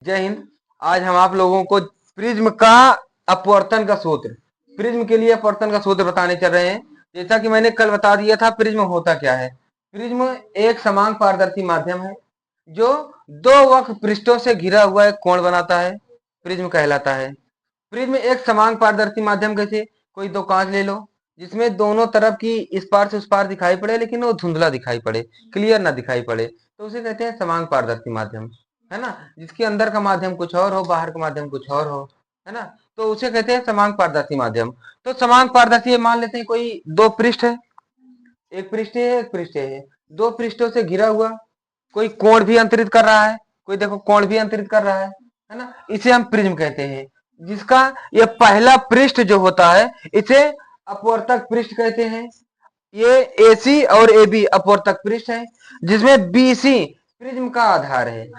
जय हिंद। आज हम आप लोगों को प्रिज्म का अपवर्तन का सूत्र, प्रिज्म के लिए अपवर्तन का सूत्र बताने चल रहे हैं। जैसा कि मैंने कल बता दिया था, प्रिज्म होता क्या है। प्रिज्म एक समान पारदर्शी माध्यम है जो दो वक्र पृष्ठों से घिरा हुआ एक कोण बनाता है, प्रिज्म कहलाता है। प्रिज्म एक समान पारदर्शी माध्यम कैसे, कोई दो कांच ले लो जिसमें दोनों तरफ की इस पार से उस पार दिखाई पड़े, लेकिन वो धुंधला दिखाई पड़े, क्लियर ना दिखाई पड़े, तो उसे कहते हैं समान पारदर्शी माध्यम, है ना। जिसके अंदर का माध्यम कुछ और हो, बाहर का माध्यम कुछ और हो, है ना, तो उसे कहते हैं समान पारदर्शी माध्यम। तो समान पारदर्शी मान लेते हैं कोई दो पृष्ठ है, एक पृष्ठ है एक पृष्ठ है, दो पृष्ठों से घिरा हुआ, कोई कोण भी अंतरित कर रहा है, कोई देखो कोण भी अंतरित कर रहा है ना, इसे हम प्रिज्म कहते हैं। जिसका ये पहला पृष्ठ जो होता है इसे अपवर्तक पृष्ठ कहते हैं। ये AC और AB अपवर्तक पृष्ठ है, जिसमें BC प्रिज्म का आधार है।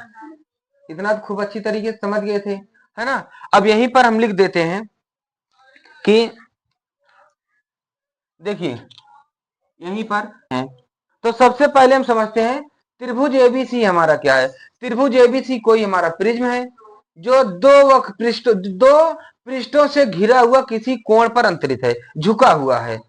इतना तो खूब अच्छी तरीके से समझ गए थे, है ना। अब यहीं पर हम लिख देते हैं कि देखिए यहीं पर है, तो सबसे पहले हम समझते हैं त्रिभुज ABC हमारा क्या है। त्रिभुज ABC कोई हमारा प्रिज्म है जो दो पृष्ठों से घिरा हुआ किसी कोण पर अंतरित है, झुका हुआ है।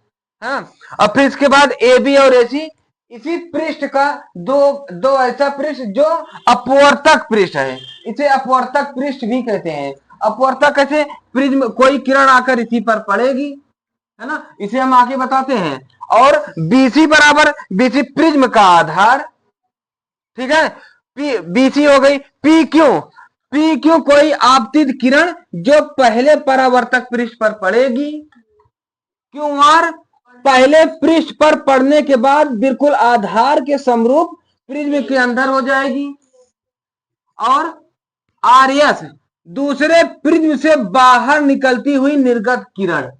हाँ, अब फिर इसके बाद AB और AC इसी पृष्ठ का दो दो ऐसा पृष्ठ जो अपवर्तक पृष्ठ है, इसे अपवर्तक पृष्ठ भी कहते हैं। अपवर्तक कैसे, प्रिज्म कोई किरण आकर इसी पर पड़ेगी, है ना, इसे हम आगे बताते हैं। और BC बराबर BC प्रिज्म का आधार, ठीक है। BC हो गई PQ कोई आपतित किरण जो पहले परावर्तक पृष्ठ पर पड़ेगी। QR पहले पृष्ठ पर पड़ने के बाद बिल्कुल आधार के समरूप प्रिज्म के अंदर हो जाएगी। और RS दूसरे प्रिज्म से बाहर निकलती हुई निर्गत किरण।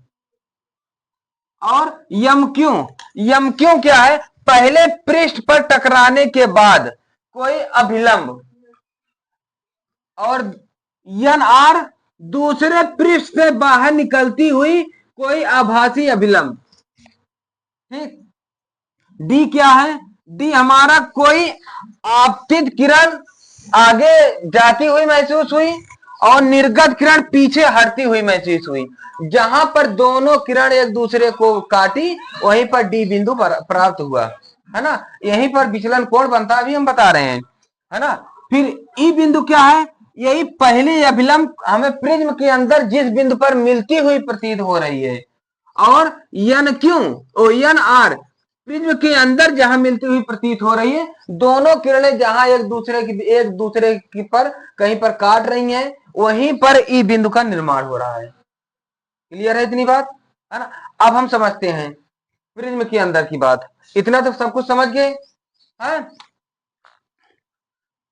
और MQ क्या है, पहले पृष्ठ पर टकराने के बाद कोई अभिलंब। और NR दूसरे पृष्ठ से बाहर निकलती हुई कोई आभासी अभिलंब, ठीक। D क्या है, D हमारा कोई आपतित किरण आगे जाती हुई महसूस हुई और निर्गत किरण पीछे हटती हुई महसूस हुई। जहां पर दोनों किरण एक दूसरे को काटी वहीं पर D बिंदु प्राप्त हुआ, है ना। यहीं पर विचलन कोण बनता है, अभी हम बता रहे हैं, है ना। फिर E बिंदु क्या है, यही पहली अभिलंब हमें प्रिज्म के अंदर जिस बिंदु पर मिलती हुई प्रतीत हो रही है। और NR प्रिज्म के अंदर जहां मिलती हुई प्रतीत हो रही है, दोनों किरणें जहां एक दूसरे की पर कहीं पर काट रही हैं, वहीं पर ई बिंदु का निर्माण हो रहा है। क्लियर है इतनी बात, है ना। अब हम समझते हैं प्रिज्म के अंदर की बात। इतना तो सब कुछ समझ गए।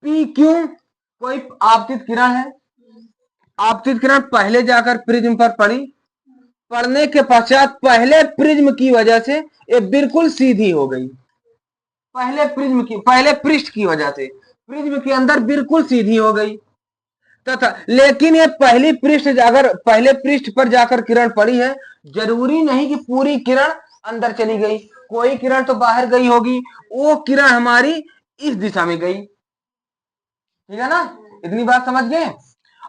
PQ कोई आपतित किरण है, आपतित किरण पहले जाकर प्रिज्म पर पड़ने के पश्चात पहले प्रिज्म की वजह से ये बिल्कुल सीधी हो गई। पहले पृष्ठ की वजह से प्रिज्म के अंदर बिल्कुल सीधी हो गई तथा, लेकिन ये पहले पृष्ठ पर जाकर किरण पड़ी है, जरूरी नहीं कि पूरी किरण अंदर चली गई, कोई किरण तो बाहर गई होगी, वो किरण हमारी इस दिशा में गई, ठीक है ना। इतनी बात समझ गए।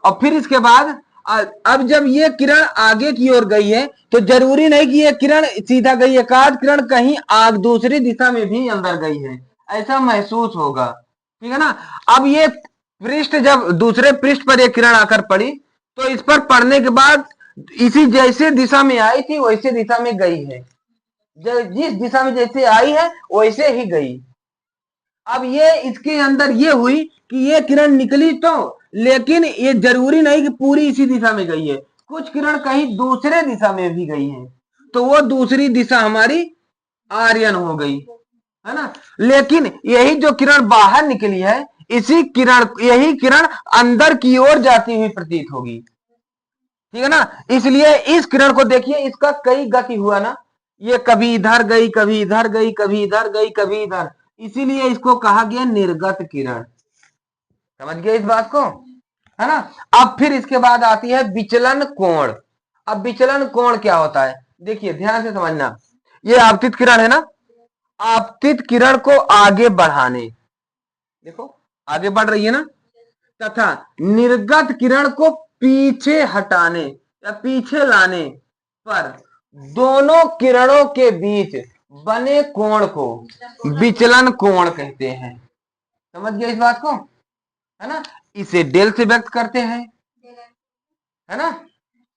और फिर इसके बाद अब जब ये किरण आगे की ओर गई है तो जरूरी नहीं कि ये किरण सीधा गई, एकाध किरण कहीं आग दूसरी दिशा में भी अंदर गई है, ऐसा महसूस होगा, ठीक है ना। अब ये पृष्ठ जब दूसरे पृष्ठ पर एक किरण आकर पड़ी तो इस पर पड़ने के बाद इसी जैसे दिशा में आई थी वैसे दिशा में गई है, जिस दिशा में जैसे आई है वैसे ही गई। अब ये इसके अंदर ये हुई कि ये किरण निकली तो, लेकिन ये जरूरी नहीं कि पूरी इसी दिशा में गई है, कुछ किरण कहीं दूसरे दिशा में भी गई है, तो वो दूसरी दिशा हमारी आर्यन हो गई, है ना। लेकिन यही जो किरण बाहर निकली है यही किरण अंदर की ओर जाती हुई प्रतीत होगी, ठीक है ना। इसलिए इस किरण को देखिए, इसका कई गति हुआ ना, ये कभी इधर गई कभी इधर गई कभी इधर गई कभी इधर, इसीलिए इसको कहा गया निर्गत किरण। समझ गए इस बात को, है ना। अब फिर इसके बाद आती है विचलन कोण। अब विचलन कोण क्या होता है, देखिए ध्यान से समझना। ये आपतित किरण है ना, आपतित किरण को आगे बढ़ाने, देखो आगे बढ़ रही है ना, तथा निर्गत किरण को पीछे हटाने या पीछे लाने पर दोनों किरणों के बीच बने कोण को विचलन कोण कहते हैं। समझ गए इस बात को, है ना। इसे डेल से व्यक्त करते हैं, है ना।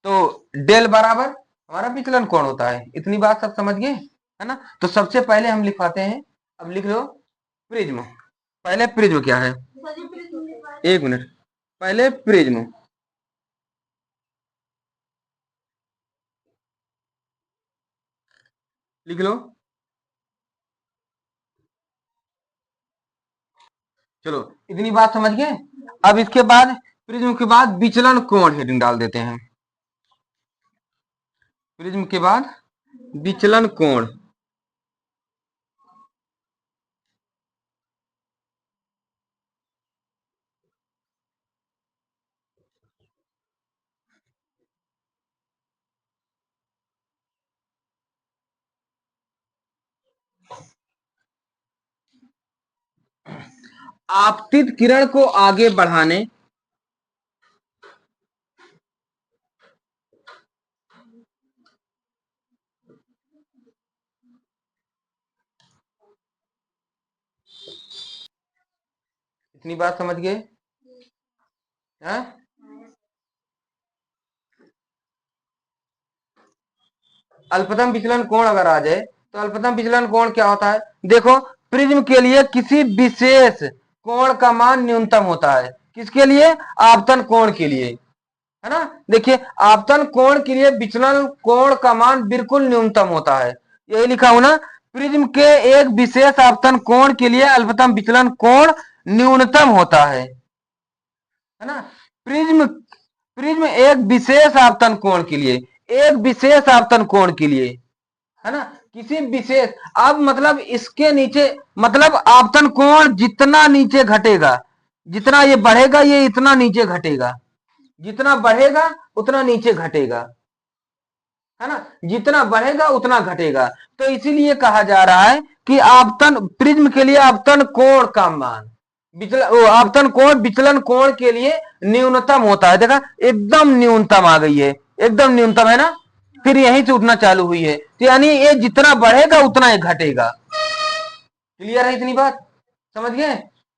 तो डेल बराबर हमारा विचलन कोण होता है। इतनी बात सब समझ गए, है ना। तो सबसे पहले हम लिखवाते हैं, अब लिख लो प्रिज्म। पहले प्रिज्म क्या है, एक मिनट, पहले प्रिज्म लिख लो। चलो इतनी बात समझ गए। अब इसके बाद प्रिज्म के बाद विचलन कोण हेडिंग डाल देते हैं। प्रिज्म के बाद विचलन कोण, आपतित किरण को आगे बढ़ाने इतनी बात समझ गए, हैं? अल्पतम विचलन कोण अगर आ जाए तो अल्पतम विचलन कोण क्या होता है, देखो प्रिज्म के लिए किसी विशेष कोण का मान न्यूनतम होता है। किसके लिए, आपतन कोण के लिए, है ना। देखिए आपतन कोण के लिए विचलन कोण का मान बिल्कुल न्यूनतम होता है, यही लिखा हूं ना। प्रिज्म के एक विशेष आपतन कोण के लिए अल्पतम विचलन कोण न्यूनतम होता है ना। प्रिज्म प्रिज्म एक विशेष आपतन कोण के लिए, एक विशेष आपतन कोण के लिए, है ना, किसी विशेष, अब मतलब इसके नीचे, मतलब आपतन कोण जितना नीचे घटेगा, जितना ये बढ़ेगा ये इतना नीचे घटेगा, जितना बढ़ेगा उतना नीचे घटेगा, है ना, जितना बढ़ेगा उतना घटेगा। तो इसीलिए कहा जा रहा है कि आपतन प्रिज्म के लिए आपतन कोण का मान आपतन कोण विचलन कोण के लिए न्यूनतम होता है। देखा एकदम न्यूनतम आ गई है, एकदम न्यूनतम, है ना। फिर यहीं से उठना चालू हुई है, तो यानी ये जितना बढ़ेगा उतना ये घटेगा। क्लियर है इतनी बात, समझ गए,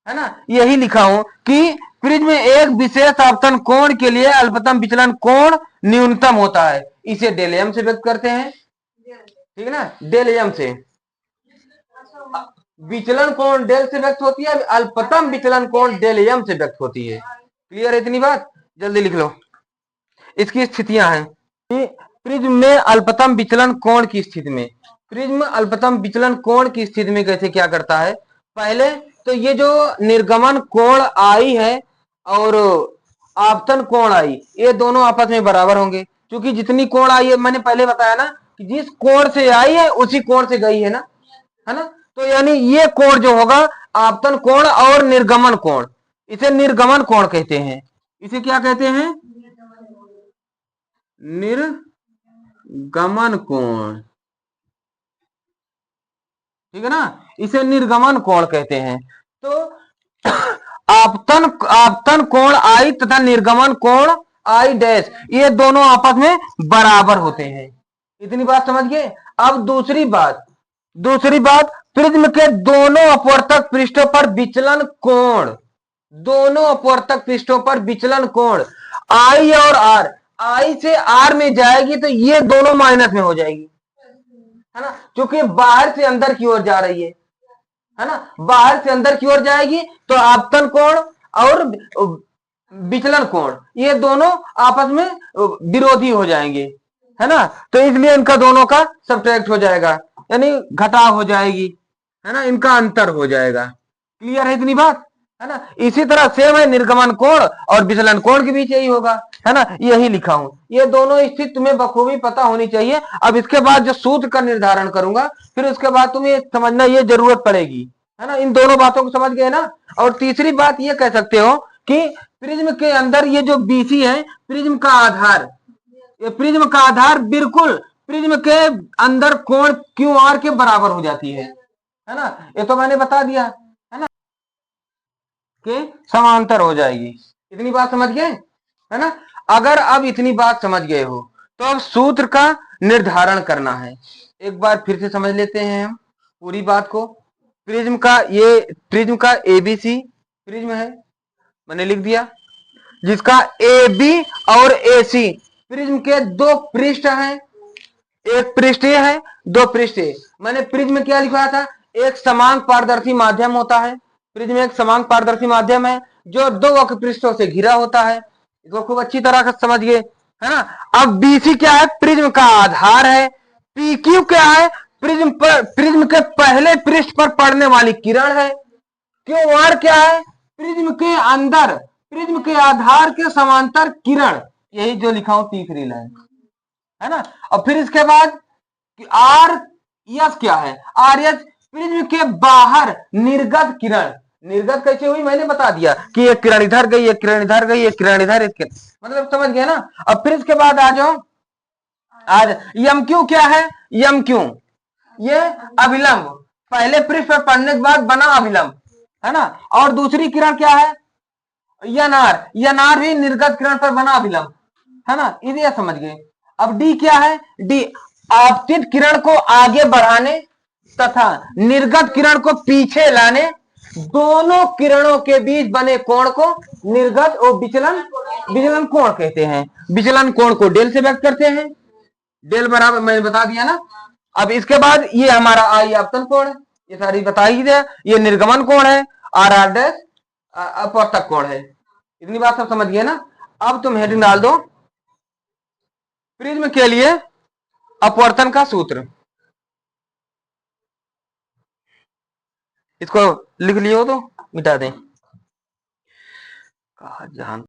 है ना। यही लिखा हूं कि प्रिज्म एक विशेष आपतन कोण के लिए अल्पतम विचलन कोण न्यूनतम होता है, इसे डेल एम से व्यक्त करते हैं, ठीक है ना, डेल एम से। विचलन कोण डेल से व्यक्त होती है, अल्पतम विचलन कोण डेल एम से व्यक्त होती है। क्लियर है इतनी बात, जल्दी लिख लो। इसकी स्थितियां हैं कि प्रिज्म में अल्पतम विचलन कोण की स्थिति में, प्रिज्म अल्पतम विचलन कोण की स्थिति में कैसे क्या करता है, पहले तो ये जो निर्गमन कोण आई है और आपतन कोण आई, ये दोनों आपस में बराबर होंगे, क्योंकि जितनी कोण आई है मैंने पहले बताया ना कि जिस कोण से आई है उसी कोण से गई है ना, है ना। तो यानी ये कोण जो होगा आपतन कोण और निर्गमन कोण, इसे निर्गमन कोण कहते हैं। इसे क्या कहते हैं, निर्गमन कोण, ठीक है ना, इसे निर्गमन कोण कहते हैं। तो आपतन कोण आई तथा निर्गमन कोण आई डैश, ये दोनों आपस में बराबर होते हैं। इतनी बात समझ गए। अब दूसरी बात प्रिज्म के दोनों अपवर्तक पृष्ठों पर विचलन कोण, दोनों अपवर्तक पृष्ठों पर विचलन कोण आई और आर, आई से आर में जाएगी तो ये दोनों माइनस में हो जाएगी, है ना, क्योंकि बाहर से अंदर की ओर जा रही है ना, बाहर से अंदर की ओर जाएगी तो आपतन कोण और विचलन कोण ये दोनों आपस में विरोधी हो जाएंगे, है ना। तो इसलिए इनका दोनों का सब्ट्रैक्ट हो जाएगा, यानी घटाव हो जाएगी, है ना, इनका अंतर हो जाएगा। क्लियर है इतनी बात, है ना। इसी तरह सेम है निर्गमन कोण और विचलन कोण के बीच यही होगा, है ना, यही लिखा हूं। ये दोनों स्थिति तुम्हें बखूबी पता होनी चाहिए। अब इसके बाद जो सूत्र का निर्धारण करूंगा फिर उसके बाद तुम्हें समझना ये जरूरत पड़ेगी, है ना। इन दोनों बातों को समझ गए ना। और तीसरी बात ये कह सकते हो कि प्रिज्म के अंदर ये जो बीसी है प्रिज्म का आधार, ये प्रिज्म का आधार बिल्कुल प्रिज्म के अंदर कोण क्यू आर के बराबर हो जाती है ना, ये तो मैंने बता दिया, है ना, कि समांतर हो जाएगी। इतनी बात समझ गए, है ना। अगर अब इतनी बात समझ गए हो तो अब सूत्र का निर्धारण करना है। एक बार फिर से समझ लेते हैं हम पूरी बात को। प्रिज्म का एबीसी प्रिज्म है, मैंने लिख दिया, जिसका ए बी और ए सी प्रिज्म के दो पृष्ठ हैं। एक पृष्ठ ये है, दो पृष्ठ ये। मैंने प्रिज्म में क्या लिखा था, एक समान पारदर्शी माध्यम होता है। प्रिज्म एक समान पारदर्शी माध्यम है जो दो वक्र पृष्ठों से घिरा होता है। इसको खूब अच्छी तरह से समझ गए, है ना। अब बीसी क्या है, प्रिज्म का आधार है। पी क्यू क्या है, प्रिज्म के पहले पृष्ठ पर पड़ने वाली किरण है। क्यू आर क्या है, प्रिज्म के अंदर प्रिज्म के आधार के समांतर किरण। यही जो लिखा हूं तीसरी लाइन, है ना। और फिर इसके बाद आर यस क्या है, आर यस प्रिज्म के बाहर निर्गत किरण। निर्गत कैसे हुई मैंने बता दिया कि एक किरण इधर गई, एक किरण इधर गई, एक किरण इधर, मतलब समझ गए ना। अब फिर इसके बाद आ जाओ, आज यम क्यू क्या है, यम क्यू ये अभिलंब, पहले पृष्ठ पर पढ़ने के बाद बना अभिलंब, है ना। और दूसरी किरण क्या है, यनार भी निर्गत किरण पर बना अभिलंब, है ना। इसे समझ गए। अब डी क्या है, डी आपतित किरण को आगे बढ़ाने तथा निर्गत किरण को पीछे लाने, दोनों किरणों के बीच बने कोण को निर्गत और विचलन कोण कहते हैं। विचलन कोण को डेल से व्यक्त करते हैं। डेल बराबर मैंने बता दिया ना। अब इसके बाद ये हमारा आई आपतन कोण है, ये सारी बता ही दिया। ये निर्गमन कोण है, आर आर डैश अपवर्तक कोण है। इतनी बात सब समझ गए ना। अब तुम हेडिंग डाल दो, प्रिज्म के लिए अपवर्तन का सूत्र। इसको लिख लियो तो मिटा दें, कहा जान